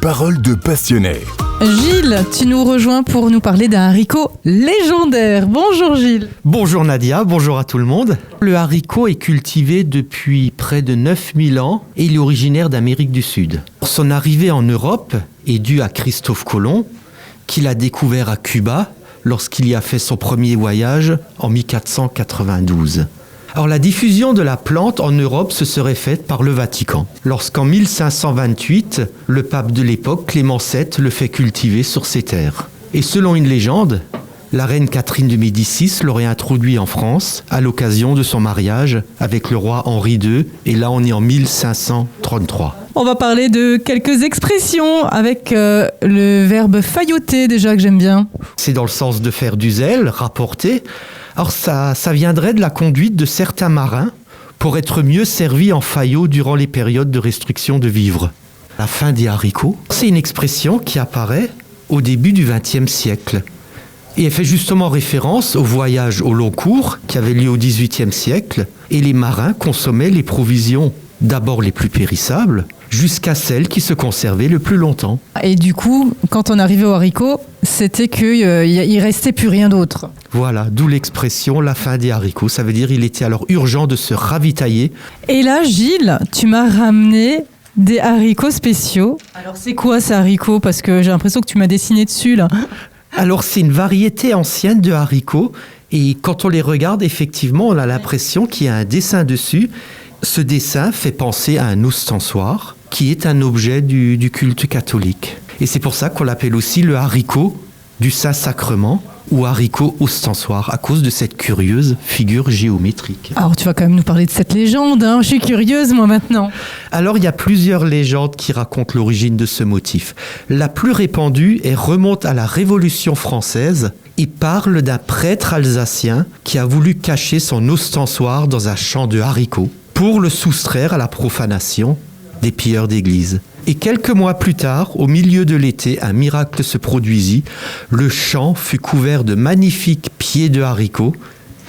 paroles de passionnés. Gilles, tu nous rejoins pour nous parler d'un haricot légendaire. Bonjour Gilles. Bonjour Nadia, bonjour à tout le monde. Le haricot est cultivé depuis près de 9000 ans et il est originaire d'Amérique du Sud. Son arrivée en Europe est due à Christophe Colomb, qui l'a découvert à Cuba lorsqu'il y a fait son premier voyage en 1492. Alors la diffusion de la plante en Europe se serait faite par le Vatican, lorsqu'en 1528, le pape de l'époque, Clément VII, le fait cultiver sur ses terres. Et selon une légende, la reine Catherine de Médicis l'aurait introduit en France à l'occasion de son mariage avec le roi Henri II, et là on est en 1533. On va parler de quelques expressions avec le verbe failloter déjà que j'aime bien. C'est dans le sens de faire du zèle, rapporter. Alors ça viendrait de la conduite de certains marins pour être mieux servis en faillot durant les périodes de restriction de vivres. La fin des haricots, c'est une expression qui apparaît au début du XXe siècle. Et elle fait justement référence au voyage au long cours qui avait lieu au XVIIIe siècle. Et les marins consommaient les provisions d'abord les plus périssables, jusqu'à celles qui se conservaient le plus longtemps. Et du coup, quand on arrivait au haricot, c'était qu'il restait plus rien d'autre. Voilà, d'où l'expression « la fin des haricots ». Ça veut dire qu'il était alors urgent de se ravitailler. Et là, Gilles, tu m'as ramené des haricots spéciaux. Alors c'est quoi ces haricots? Parce que j'ai l'impression que tu m'as dessiné dessus là. Alors c'est une variété ancienne de haricots. Et quand on les regarde, effectivement, on a l'impression qu'il y a un dessin dessus. Ce dessin fait penser à un ostensoir, qui est un objet du culte catholique. Et c'est pour ça qu'on l'appelle aussi le haricot du Saint-Sacrement ou haricot ostensoir, à cause de cette curieuse figure géométrique. Alors tu vas quand même nous parler de cette légende, hein. Je suis curieuse moi maintenant. Alors il y a plusieurs légendes qui racontent l'origine de ce motif. La plus répandue remonte à la Révolution française et parle d'un prêtre alsacien qui a voulu cacher son ostensoir dans un champ de haricots pour le soustraire à la profanation des pilleurs d'église. Et quelques mois plus tard, au milieu de l'été, un miracle se produisit. Le champ fut couvert de magnifiques pieds de haricots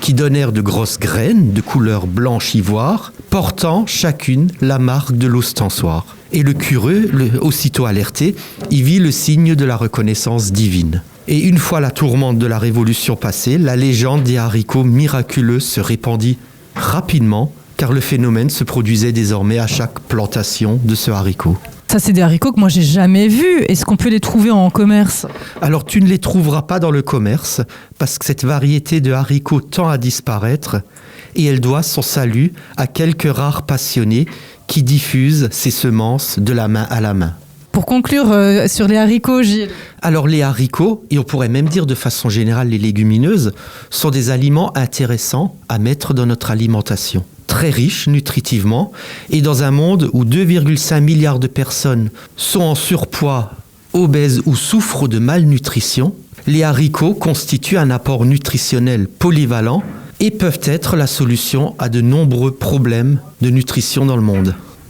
qui donnèrent de grosses graines de couleur blanche ivoire, portant chacune la marque de l'ostensoir. Et le curé, aussitôt alerté, y vit le signe de la reconnaissance divine. Et une fois la tourmente de la Révolution passée, la légende des haricots miraculeux se répandit rapidement, car le phénomène se produisait désormais à chaque plantation de ce haricot. Ça, c'est des haricots que moi, j'ai jamais vus. Est-ce qu'on peut les trouver en commerce? Alors, tu ne les trouveras pas dans le commerce, parce que cette variété de haricots tend à disparaître, et elle doit son salut à quelques rares passionnés qui diffusent ces semences de la main à la main. Pour conclure sur les haricots, Gilles. Alors les haricots, et on pourrait même dire de façon générale les légumineuses, sont des aliments intéressants à mettre dans notre alimentation. Très riches nutritivement, et dans un monde où 2,5 milliards de personnes sont en surpoids, obèses ou souffrent de malnutrition, les haricots constituent un apport nutritionnel polyvalent et peuvent être la solution à de nombreux problèmes de nutrition dans le monde.